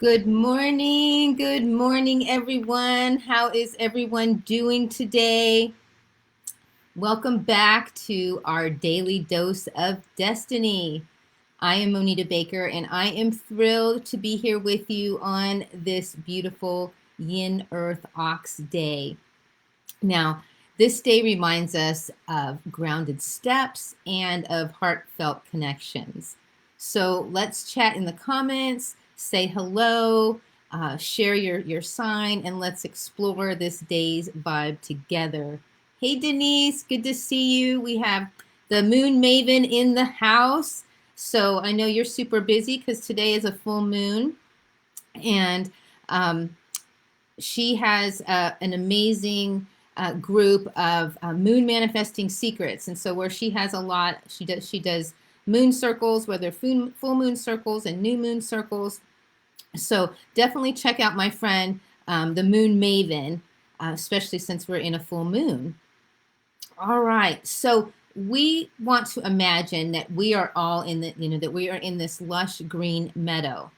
Good morning. Good morning, everyone. How is everyone doing today? Welcome back to our daily dose of destiny. I am Monita Baker, and I am thrilled to be here with you on this beautiful Yin Earth Ox day. Now, this day reminds us of grounded steps and of heartfelt connections. So let's chat in the comments, say hello, share your sign, and let's explore this day's vibe together. Hey, Denise, good to see you. We have the Moon Maven in the house. So I know you're super busy because today is a full moon. And um, she has an amazing group of moon manifesting secrets, and so where she has a lot, she does moon circles, whether full moon circles and new moon circles. So definitely check out my friend, the Moon Maven, especially since we're in a full moon. All right, so we want to imagine that we are all in that we are in this lush green meadow,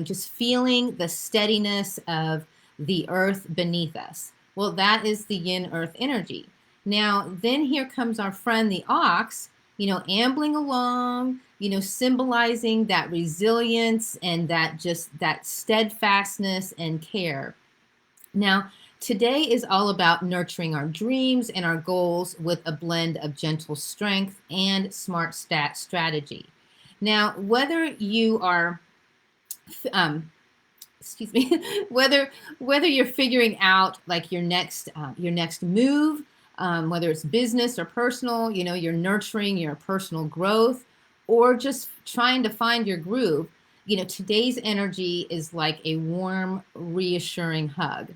just feeling the steadiness of the earth beneath us. Well, that is the yin earth energy. Now, then here comes our friend the ox, ambling along, symbolizing that resilience and that steadfastness and care. Now, today is all about nurturing our dreams and our goals with a blend of gentle strength and smart strategy. Now, whether you are, excuse me, whether you're figuring out like your next move, whether it's business or personal, you're nurturing your personal growth, or just trying to find your groove. Today's energy is like a warm, reassuring hug.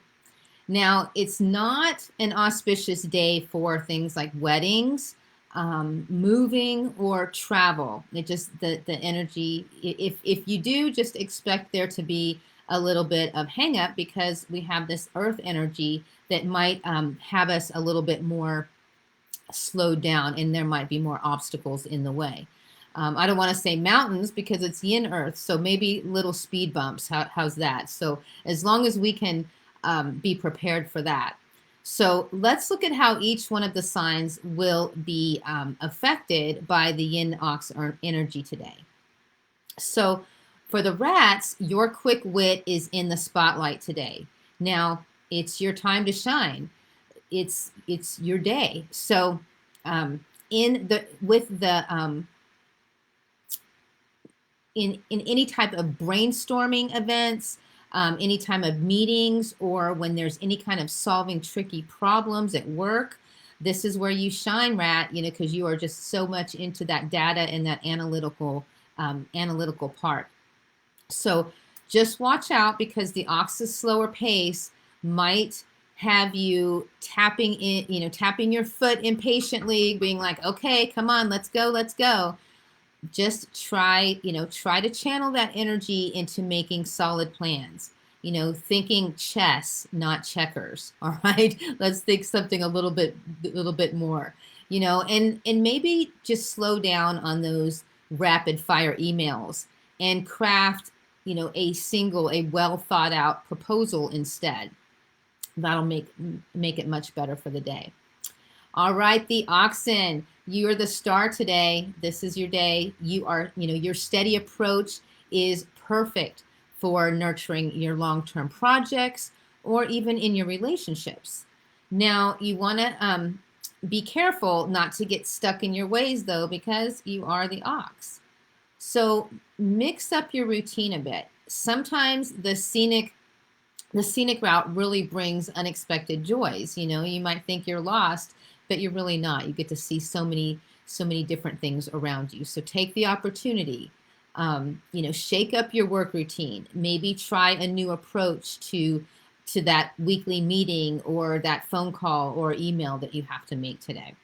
Now, it's not an auspicious day for things like weddings, moving, or travel. It just the energy. If you do, just expect there to be a little bit of hang up because we have this earth energy that might have us a little bit more slowed down, and there might be more obstacles in the way. I don't want to say mountains because it's yin earth, so maybe little speed bumps. How's that? So as long as we can be prepared for that. So let's look at how each one of the signs will be affected by the yin ox energy today. So for the rats, your quick wit is in the spotlight today. Now it's your time to shine. It's your day. So in the with the in any type of brainstorming events, any time of meetings, or when there's any kind of solving tricky problems at work, this is where you shine, rat. Because you are just so much into that data and that analytical part. So just watch out because the ox's slower pace might have you tapping your foot impatiently, being like, okay, come on, let's go, let's go. Just try to channel that energy into making solid plans. Thinking chess, not checkers. All right, let's think something a little bit more. And maybe just slow down on those rapid fire emails and craft a well thought out proposal instead. That'll make it much better for the day. All right, the oxen, you're the star today. This is your day. Your steady approach is perfect for nurturing your long-term projects or even in your relationships. Now, you want to be careful not to get stuck in your ways, though, because you are the ox. So mix up your routine a bit. Sometimes the scenic route really brings unexpected joys. You might think you're lost, but you're really not. You get to see so many different things around you. So take the opportunity. Shake up your work routine. Maybe try a new approach to that weekly meeting or that phone call or email that you have to make today.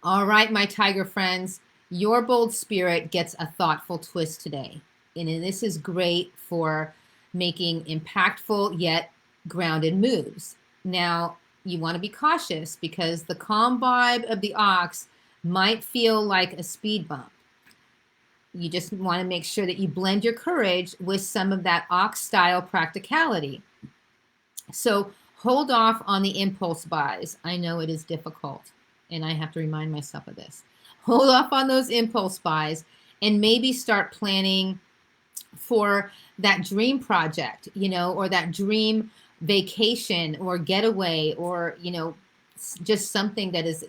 All right, my tiger friends, your bold spirit gets a thoughtful twist today. And this is great for making impactful yet grounded moves. Now, you want to be cautious because the calm vibe of the ox might feel like a speed bump. You just want to make sure that you blend your courage with some of that ox style practicality. So hold off on the impulse buys. I know it is difficult, and I have to remind myself of this. Hold off on those impulse buys and maybe start planning for that dream project, or that dream vacation or getaway, or, just something that is,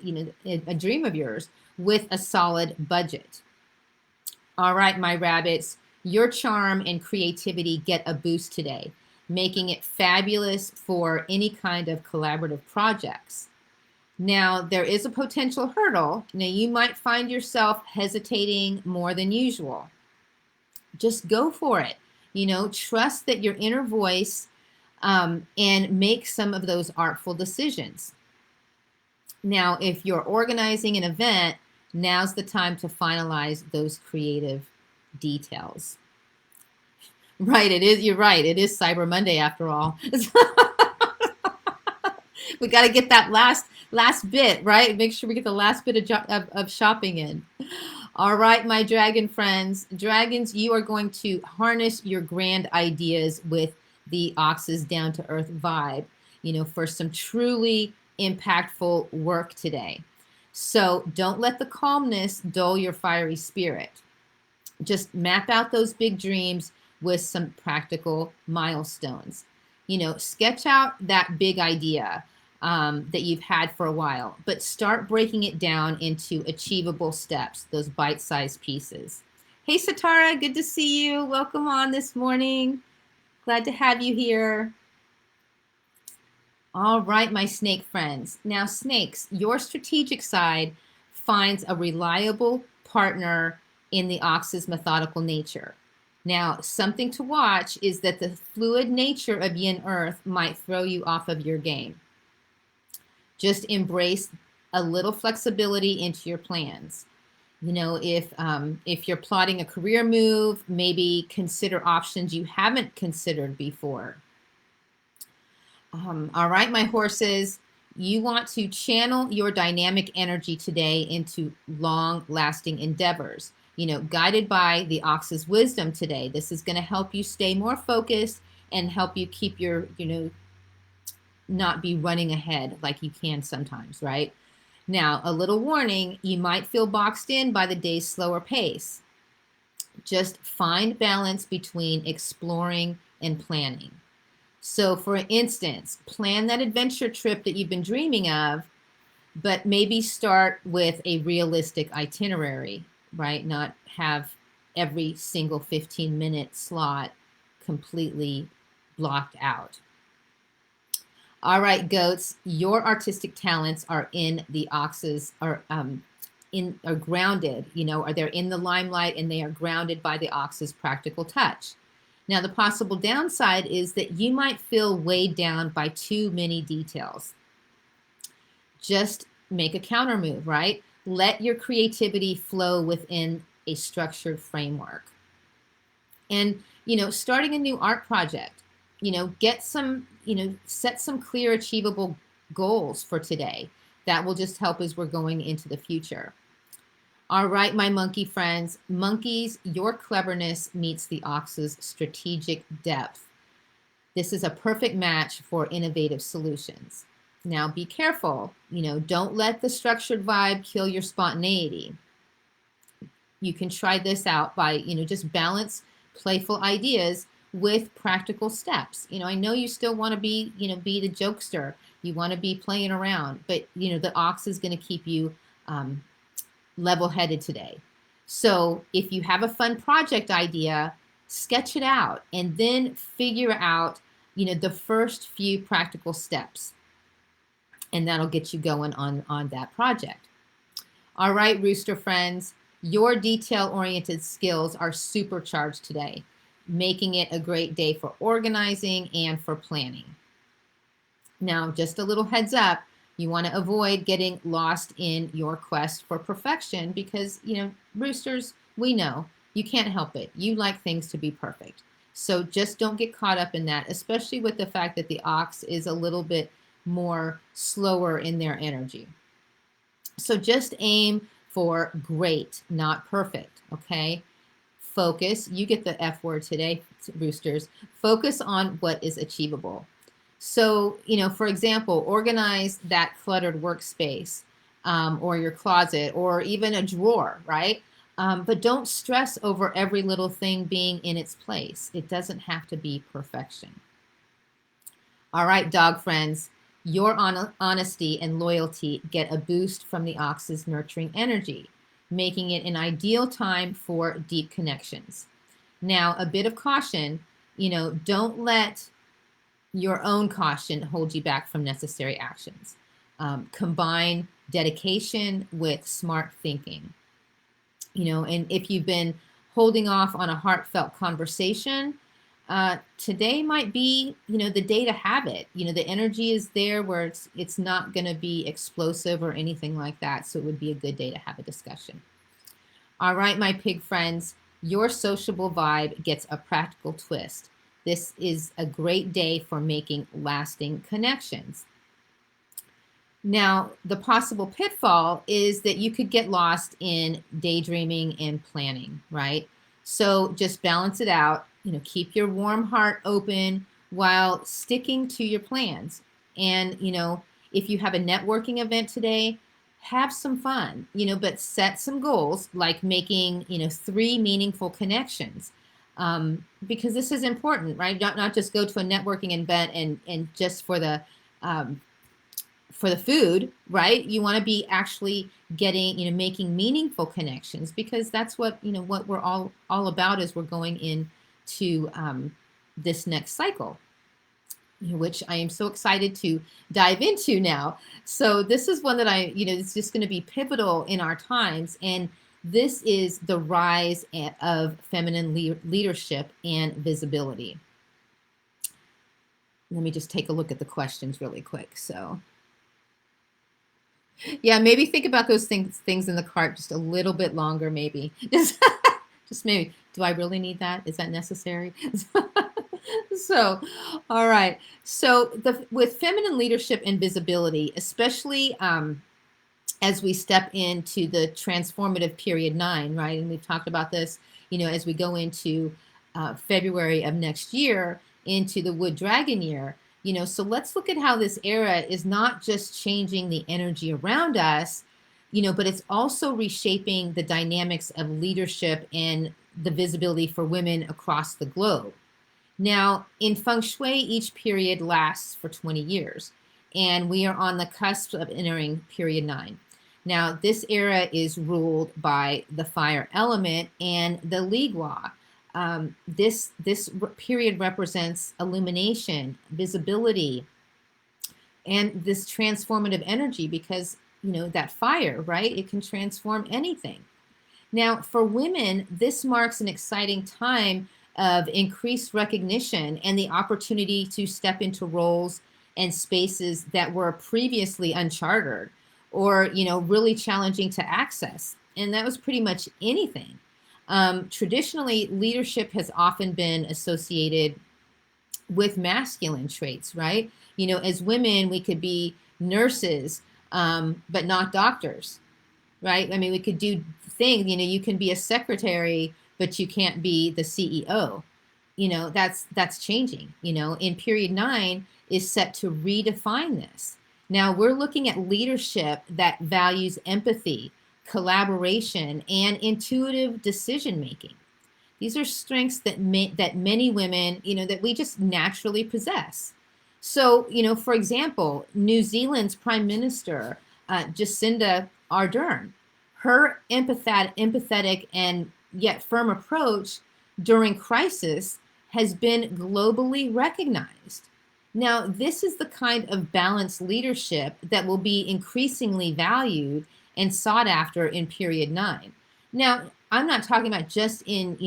a dream of yours with a solid budget. All right, my rabbits, your charm and creativity get a boost today, making it fabulous for any kind of collaborative projects. Now, there is a potential hurdle. Now, you might find yourself hesitating more than usual. Just go for it. Trust that your inner voice, and make some of those artful decisions. Now, if you're organizing an event, now's the time to finalize those creative details. Right, it is. You're right. It is Cyber Monday after all. We got to get that last bit, right? Make sure we get the last bit of shopping in. All right, my dragon friends. Dragons, you are going to harness your grand ideas with the Ox's down-to-earth vibe, for some truly impactful work today. So don't let the calmness dull your fiery spirit. Just map out those big dreams with some practical milestones. Sketch out that big idea that you've had for a while, but start breaking it down into achievable steps, those bite-sized pieces. Hey, Satara, good to see you. Welcome on this morning. Glad to have you here. All right, my snake friends. Now, snakes, your strategic side finds a reliable partner in the ox's methodical nature. Now, something to watch is that the fluid nature of Yin Earth might throw you off of your game. Just embrace a little flexibility into your plans. If you're plotting a career move, maybe consider options you haven't considered before. All right, my horses, you want to channel your dynamic energy today into long-lasting endeavors. Guided by the ox's wisdom today. This is going to help you stay more focused and help you keep your, not be running ahead like you can sometimes, right? Now, a little warning, you might feel boxed in by the day's slower pace. Just find balance between exploring and planning. So for instance, plan that adventure trip that you've been dreaming of, but maybe start with a realistic itinerary, right? Not have every single 15-minute slot completely blocked out. All right, goats, your artistic talents are in the ox's, are grounded, or they're in the limelight and they are grounded by the ox's practical touch. Now, the possible downside is that you might feel weighed down by too many details. Just make a counter move, right? Let your creativity flow within a structured framework. And, starting a new art project, get some, set some clear, achievable goals for today. That will just help as we're going into the future. All right, my monkey friends. Monkeys, your cleverness meets the ox's strategic depth. This is a perfect match for innovative solutions. Now, be careful. Don't let the structured vibe kill your spontaneity. You can try this out by, just balance playful ideas with practical steps. I know you still want to be, be the jokester. You want to be playing around, but, the ox is going to keep you level-headed today. So if you have a fun project idea, sketch it out and then figure out, the first few practical steps. And that'll get you going on that project. All right, rooster friends, your detail-oriented skills are supercharged today, making it a great day for organizing and for planning. Now, just a little heads up, you want to avoid getting lost in your quest for perfection because, roosters, we know you can't help it. You like things to be perfect. So just don't get caught up in that, especially with the fact that the ox is a little bit more slower in their energy. So just aim for great, not perfect, okay? focus. You get the F word today, roosters. Focus on what is achievable. So, for example, organize that cluttered workspace, or your closet, or even a drawer, right? But don't stress over every little thing being in its place. It doesn't have to be perfection. All right, dog friends, your honesty and loyalty get a boost from the ox's nurturing energy, making it an ideal time for deep connections. Now, a bit of caution, don't let your own caution hold you back from necessary actions. Combine dedication with smart thinking. And if you've been holding off on a heartfelt conversation, today might be, the day to have it. The energy is there where it's not going to be explosive or anything like that. So it would be a good day to have a discussion. All right, my pig friends, your sociable vibe gets a practical twist. This is a great day for making lasting connections. Now, the possible pitfall is that you could get lost in daydreaming and planning, right? So just balance it out, keep your warm heart open while sticking to your plans. And, if you have a networking event today, have some fun, but set some goals like making, 3 meaningful connections. Because this is important, right? Not just go to a networking event and just for the food, right? You want to be actually getting, making meaningful connections, because that's what, what we're all about as we're going into this next cycle, which I am so excited to dive into now. So this is one that it's just going to be pivotal in our times. And this is the rise of feminine leadership and visibility. Let me just take a look at the questions really quick. So yeah, maybe think about those things in the cart just a little bit longer, maybe. Just maybe. Do I really need that? Is that necessary? So, all right. So with feminine leadership and visibility, especially as we step into the transformative period 9, right? And we've talked about this, as we go into February of next year into the Wood Dragon year. So let's look at how this era is not just changing the energy around us, but it's also reshaping the dynamics of leadership and the visibility for women across the globe. Now, in Feng Shui, each period lasts for 20 years, and we are on the cusp of entering period 9. Now, this era is ruled by the fire element and the Ligua. This period represents illumination, visibility, and this transformative energy, because that fire, right? It can transform anything. Now, for women, this marks an exciting time of increased recognition and the opportunity to step into roles and spaces that were previously uncharted or really challenging to access. And that was pretty much anything. Traditionally, leadership has often been associated with masculine traits, right? As women, we could be nurses, but not doctors, right? I mean, we could do things, you can be a secretary, but you can't be the CEO. That's changing, in period 9 is set to redefine this. Now we're looking at leadership that values empathy, collaboration, and intuitive decision-making. These are strengths that many women, that we just naturally possess. So, for example, New Zealand's Prime Minister, Jacinda Ardern, her empathetic and yet firm approach during crisis has been globally recognized. Now, this is the kind of balanced leadership that will be increasingly valued and sought after in period 9. Now, I'm not talking about just in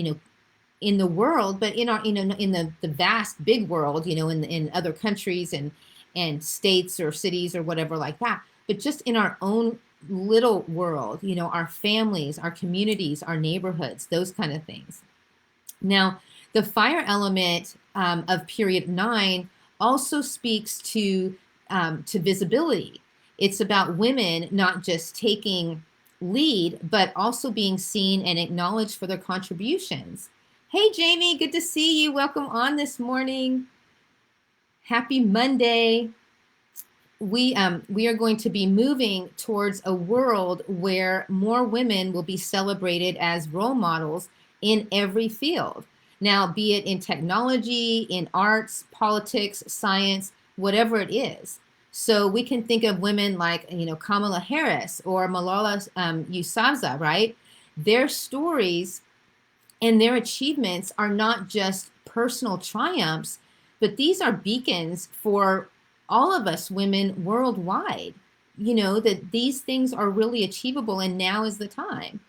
the world, but in our in the vast big world, in other countries and states or cities or whatever like that. But just in our own little world, our families, our communities, our neighborhoods, those kind of things. Now, the fire element of period 9 also speaks to visibility. It's about women not just taking lead, but also being seen and acknowledged for their contributions. Hey, Jamie, good to see you. Welcome on this morning. Happy Monday. We are going to be moving towards a world where more women will be celebrated as role models in every field. Now, be it in technology, in arts, politics, science, whatever it is. So we can think of women like, Kamala Harris or Malala Yousafzai, right? Their stories and their achievements are not just personal triumphs, but these are beacons for all of us women worldwide, that these things are really achievable and now is the time.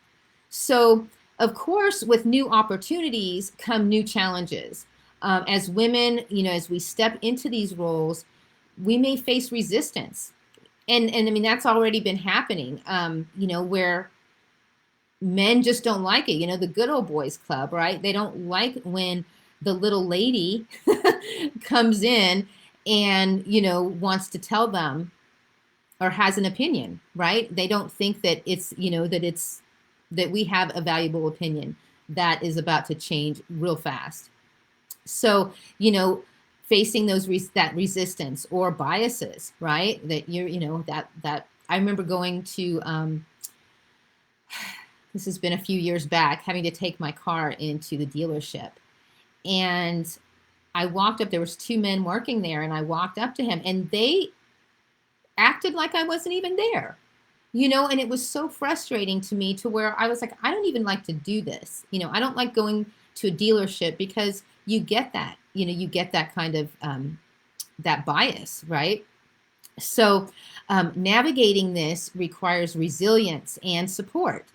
So, of course, with new opportunities come new challenges. As women, as we step into these roles, we may face resistance. And I mean, that's already been happening, where men just don't like it. The good old boys club, right? They don't like when the little lady comes in and, wants to tell them or has an opinion, right? They don't think that that we have a valuable opinion that is about to change real fast. So, facing that resistance or biases, right? That that I remember going to, this has been a few years back, having to take my car into the dealership. And I walked up, there was two men working there, and I walked up to him and they acted like I wasn't even there, and it was so frustrating to me to where I was like, I don't even like to do this. I don't like going to a dealership because you get that, you get that kind of, that bias, right? So navigating this requires resilience and support.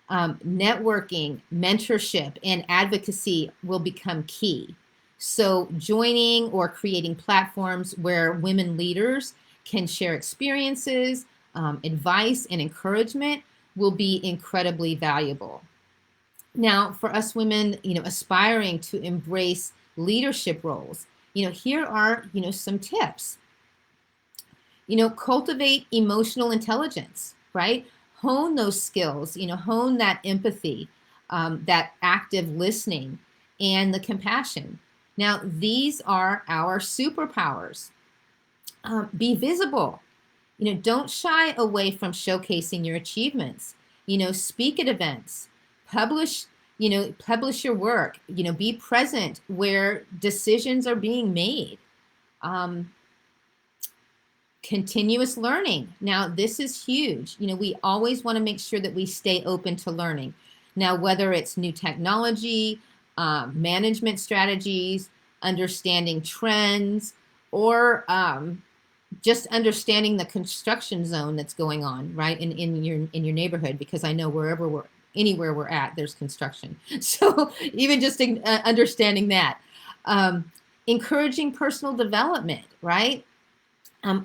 Networking, mentorship, and advocacy will become key. So joining or creating platforms where women leaders can share experiences, advice, and encouragement will be incredibly valuable. Now, for us women, aspiring to embrace leadership roles, here are, some tips. Cultivate emotional intelligence, right? Hone those skills, hone that empathy, that active listening, and the compassion. Now, these are our superpowers. Be visible. Don't shy away from showcasing your achievements. Speak at events, publish, publish your work, be present where decisions are being made. Continuous learning. Now, this is huge. We always want to make sure that we stay open to learning. Now, whether it's new technology, management strategies, understanding trends, or just understanding the construction zone that's going on, right, in your neighborhood, because I know anywhere we're at, there's construction. So even just understanding that. Encouraging personal development, right?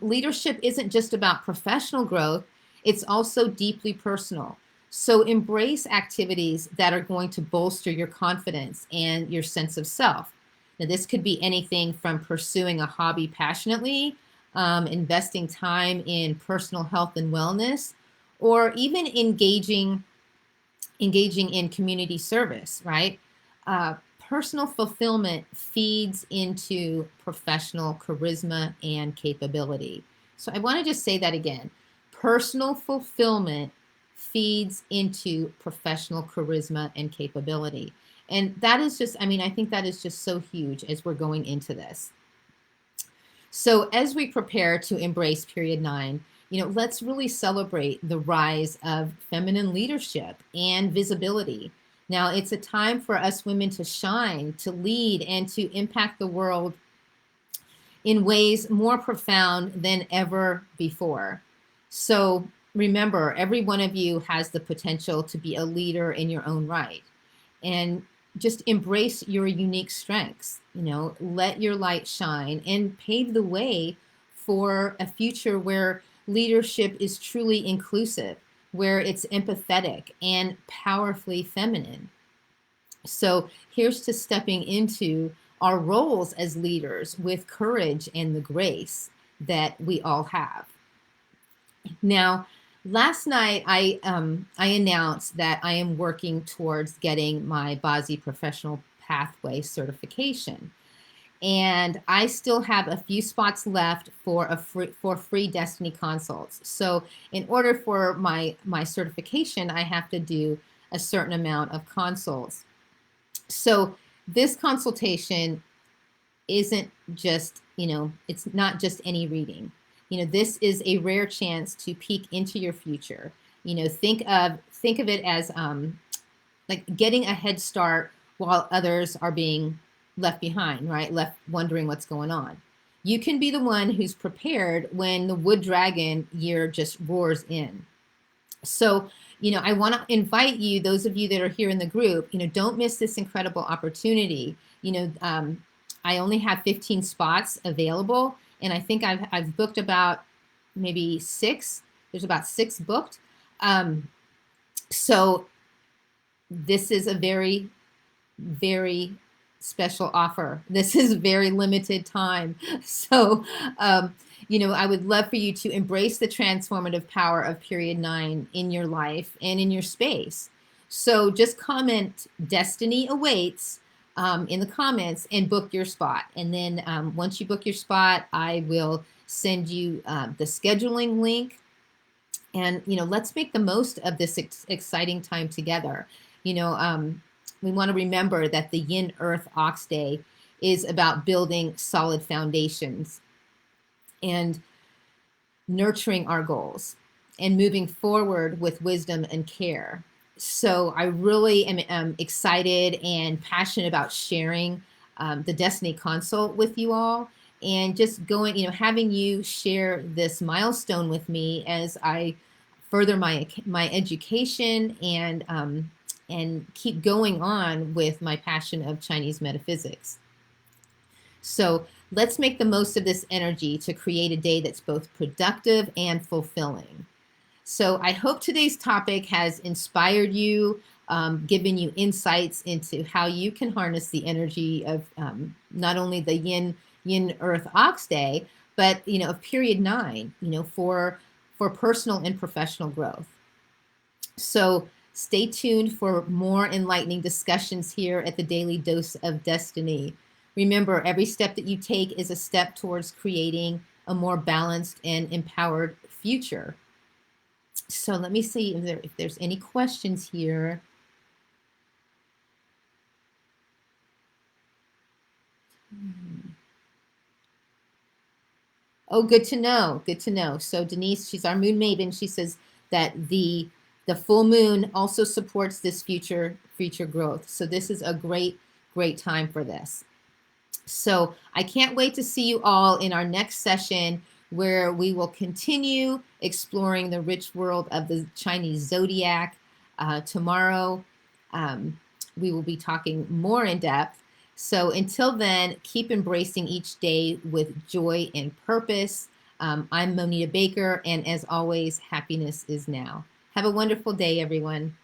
Leadership isn't just about professional growth, it's also deeply personal. So embrace activities that are going to bolster your confidence and your sense of self. Now, this could be anything from pursuing a hobby passionately, investing time in personal health and wellness, or even engaging in community service, right? Personal fulfillment feeds into professional charisma and capability. So I want to just say that again. Personal fulfillment feeds into professional charisma and capability. And that is just, I think that is just so huge as we're going into this. So as we prepare to embrace period 9, let's really celebrate the rise of feminine leadership and visibility. Now, it's a time for us women to shine, to lead, and to impact the world in ways more profound than ever before. So remember, every one of you has the potential to be a leader in your own right. And just embrace your unique strengths, let your light shine and pave the way for a future where leadership is truly inclusive, where it's empathetic and powerfully feminine. So here's to stepping into our roles as leaders with courage and the grace that we all have. Now, Last night, I announced that I am working towards getting my Bazi Professional Pathway certification, and I still have a few spots left for free Destiny consults. So, in order for my certification, I have to do a certain amount of consults. So, this consultation isn't just, it's not just any reading. This is a rare chance to peek into your future. Think of it as like getting a head start while others are being left behind, right? Left wondering what's going on. You can be the one who's prepared when the wood dragon year just roars in. So, I want to invite you, those of you that are here in the group, don't miss this incredible opportunity. I only have 15 spots available, and I think I've booked about maybe 6. There's about 6 booked. So this is a very, very special offer. This is very limited time. So, I would love for you to embrace the transformative power of period 9 in your life and in your space. So just comment Destiny Awaits in the comments and book your spot. And then once you book your spot, I will send you the scheduling link. And, let's make the most of this exciting time together. We want to remember that the Yin Earth Ox Day is about building solid foundations and nurturing our goals and moving forward with wisdom and care. So I really am excited and passionate about sharing the Destiny Consult with you all, and just going, having you share this milestone with me as I further my education and keep going on with my passion of Chinese metaphysics. So let's make the most of this energy to create a day that's both productive and fulfilling. So I hope today's topic has inspired you, given you insights into how you can harness the energy of not only the Yin Earth Ox Day, but of period 9, for personal and professional growth. So stay tuned for more enlightening discussions here at the Daily Dose of Destiny. Remember, every step that you take is a step towards creating a more balanced and empowered future. So let me see if there's any questions here. Oh, good to know. Good to know. So Denise, she's our moon maiden. She says that the full moon also supports this future growth. So this is a great time for this. So I can't wait to see you all in our next session, where we will continue exploring the rich world of the Chinese zodiac. Tomorrow, we will be talking more in depth. So until then, keep embracing each day with joy and purpose. I'm Monita Baker, and as always, happiness is now. Have a wonderful day, everyone.